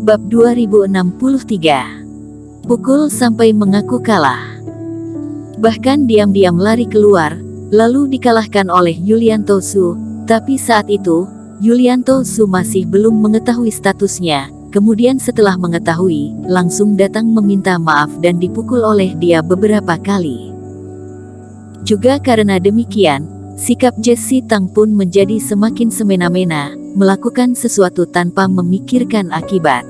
Bab 2063. Pukul sampai mengaku kalah. Bahkan diam-diam lari keluar, lalu dikalahkan oleh Yulianto Su. Tapi saat itu, Yulianto Su masih belum mengetahui statusnya. Kemudian setelah mengetahui, langsung datang meminta maaf dan dipukul oleh dia beberapa kali. Juga karena demikian, sikap Jesse Tang pun menjadi semakin semena-mena, melakukan sesuatu tanpa memikirkan akibat.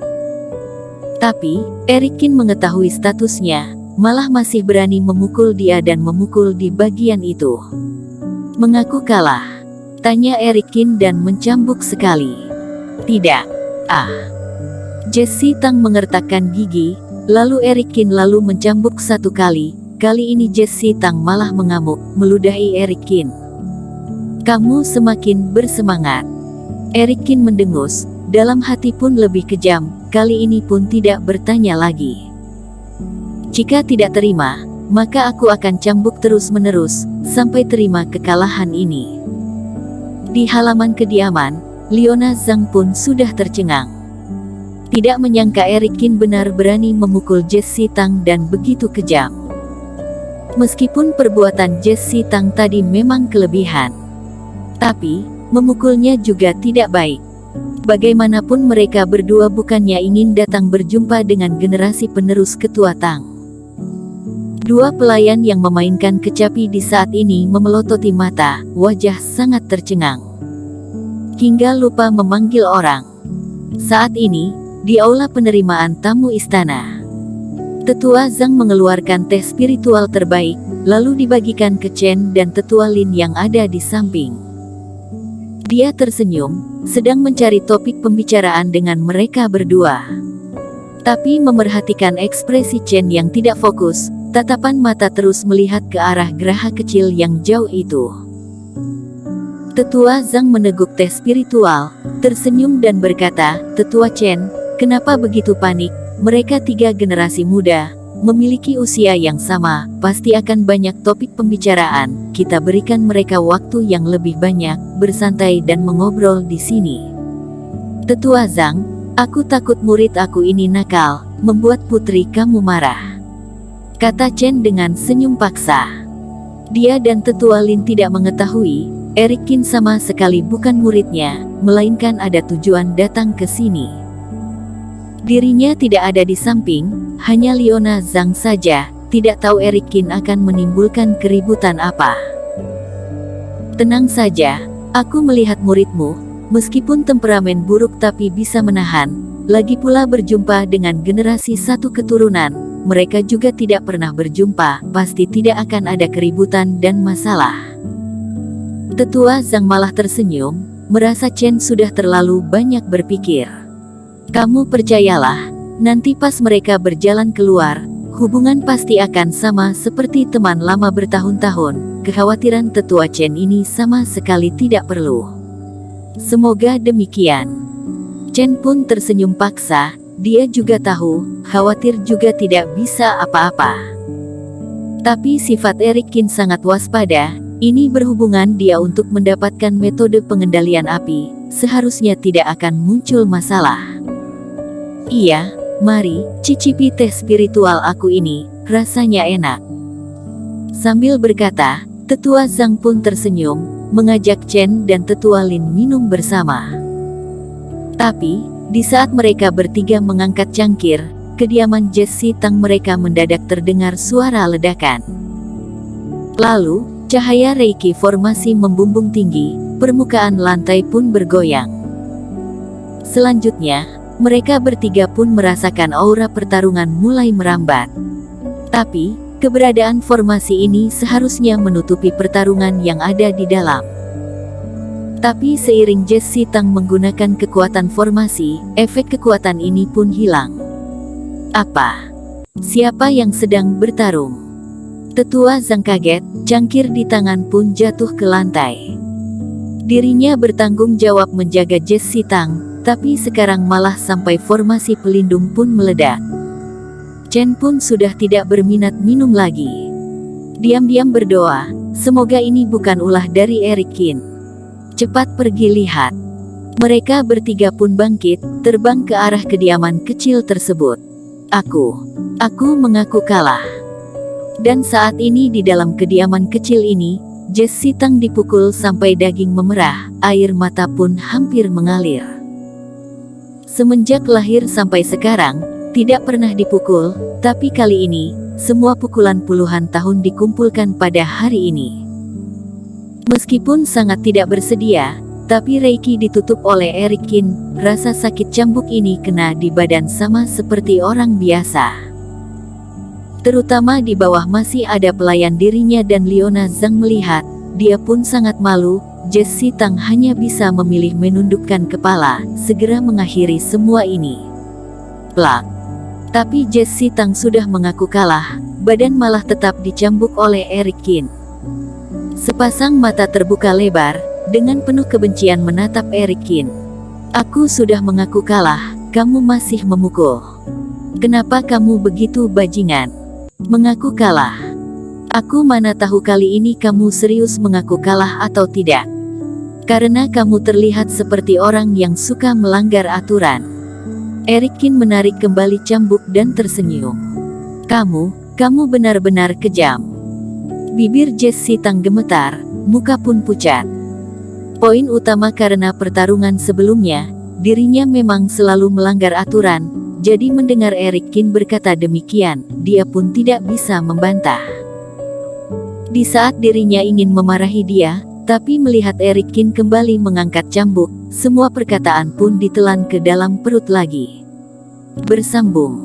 Tapi, Eric Kin mengetahui statusnya, malah masih berani memukul dia dan memukul di bagian itu. Mengaku kalah? Tanya Eric Kin dan mencambuk sekali. Tidak. Jesse Tang mengertakkan gigi, lalu Eric Kin lalu mencambuk satu kali. Kali ini Jesse Tang malah mengamuk, meludahi Eric Kin. Kamu semakin bersemangat. Eric Kin mendengus, dalam hati pun lebih kejam, kali ini pun tidak bertanya lagi. Jika tidak terima, maka aku akan cambuk terus-menerus, sampai terima kekalahan ini. Di halaman kediaman, Leona Zhang pun sudah tercengang. Tidak menyangka Eric Kin benar berani memukul Jesse Tang dan begitu kejam. Meskipun perbuatan Jesse Tang tadi memang kelebihan, tapi memukulnya juga tidak baik. Bagaimanapun mereka berdua bukannya ingin datang berjumpa dengan generasi penerus ketua Tang. Dua pelayan yang memainkan kecapi di saat ini memelototi mata, wajah sangat tercengang. Hingga lupa memanggil orang. Saat ini, di aula penerimaan tamu istana, Tetua Zhang mengeluarkan teh spiritual terbaik, lalu dibagikan ke Chen dan Tetua Lin yang ada di samping. Dia tersenyum, sedang mencari topik pembicaraan dengan mereka berdua. Tapi memerhatikan ekspresi Chen yang tidak fokus, tatapan mata terus melihat ke arah geraha kecil yang jauh itu. Tetua Zhang meneguk teh spiritual, tersenyum dan berkata, "Tetua Chen, kenapa begitu panik? Mereka tiga generasi muda, memiliki usia yang sama, pasti akan banyak topik pembicaraan. Kita berikan mereka waktu yang lebih banyak, bersantai dan mengobrol di sini." Tetua Zhang, aku takut murid aku ini nakal, membuat putri kamu marah, kata Chen dengan senyum paksa. Dia dan Tetua Lin tidak mengetahui, Eric Kin sama sekali bukan muridnya, melainkan ada tujuan datang ke sini. Dirinya tidak ada di samping, hanya Leona Zhang saja, tidak tahu Eric Kin akan menimbulkan keributan apa. Tenang saja, aku melihat muridmu, meskipun temperamen buruk tapi bisa menahan, lagi pula berjumpa dengan generasi satu keturunan, mereka juga tidak pernah berjumpa, pasti tidak akan ada keributan dan masalah. Tetua Zhang malah tersenyum, merasa Chen sudah terlalu banyak berpikir. Kamu percayalah, nanti pas mereka berjalan keluar, hubungan pasti akan sama seperti teman lama bertahun-tahun. Kekhawatiran Tetua Chen ini sama sekali tidak perlu. Semoga demikian. Chen pun tersenyum paksa, dia juga tahu, khawatir juga tidak bisa apa-apa. Tapi sifat Eric Kin sangat waspada, ini berhubungan dia untuk mendapatkan metode pengendalian api, seharusnya tidak akan muncul masalah. Iya, mari, cicipi teh spiritual aku ini, rasanya enak. Sambil berkata, Tetua Zhang pun tersenyum, mengajak Chen dan Tetua Lin minum bersama. Tapi, di saat mereka bertiga mengangkat cangkir, kediaman Jesse Tang mereka mendadak terdengar suara ledakan. Lalu, cahaya Reiki formasi membumbung tinggi, permukaan lantai pun bergoyang. Selanjutnya, mereka bertiga pun merasakan aura pertarungan mulai merambat. Tapi, keberadaan formasi ini seharusnya menutupi pertarungan yang ada di dalam. Tapi seiring Jesse Tang menggunakan kekuatan formasi, efek kekuatan ini pun hilang. Apa? Siapa yang sedang bertarung? Tetua Zhang kaget, cangkir di tangan pun jatuh ke lantai. Dirinya bertanggung jawab menjaga Jesse Tang, tapi sekarang malah sampai formasi pelindung pun meledak. Chen pun sudah tidak berminat minum lagi. Diam-diam berdoa, semoga ini bukan ulah dari Eric Kin. Cepat pergi lihat. Mereka bertiga pun bangkit, terbang ke arah kediaman kecil tersebut. Aku mengaku kalah. Dan saat ini di dalam kediaman kecil ini, Jes Sitang dipukul sampai daging memerah, air mata pun hampir mengalir. Semenjak lahir sampai sekarang, tidak pernah dipukul, tapi kali ini, semua pukulan puluhan tahun dikumpulkan pada hari ini. Meskipun sangat tidak bersedia, tapi Reiki ditutup oleh Eric Kin, rasa sakit cambuk ini kena di badan sama seperti orang biasa. Terutama di bawah masih ada pelayan dirinya dan Leona Zhang melihat, dia pun sangat malu. Jes Sitang hanya bisa memilih menundukkan kepala, segera mengakhiri semua ini. Plak. Tapi Jes Sitang sudah mengaku kalah, badan malah tetap dicambuk oleh Eric Kin. Sepasang mata terbuka lebar, dengan penuh kebencian menatap Eric Kin. Aku sudah mengaku kalah, kamu masih memukul. Kenapa kamu begitu bajingan? Mengaku kalah. Aku mana tahu kali ini kamu serius mengaku kalah atau tidak. Karena kamu terlihat seperti orang yang suka melanggar aturan. Eric Kin menarik kembali cambuk dan tersenyum. Kamu benar-benar kejam. Bibir Jes Sitang gemetar, muka pun pucat. Poin utama karena pertarungan sebelumnya, dirinya memang selalu melanggar aturan. Jadi mendengar Eric Kin berkata demikian, dia pun tidak bisa membantah. Di saat dirinya ingin memarahi dia, tapi melihat Eric Kin kembali mengangkat cambuk, semua perkataan pun ditelan ke dalam perut lagi. Bersambung.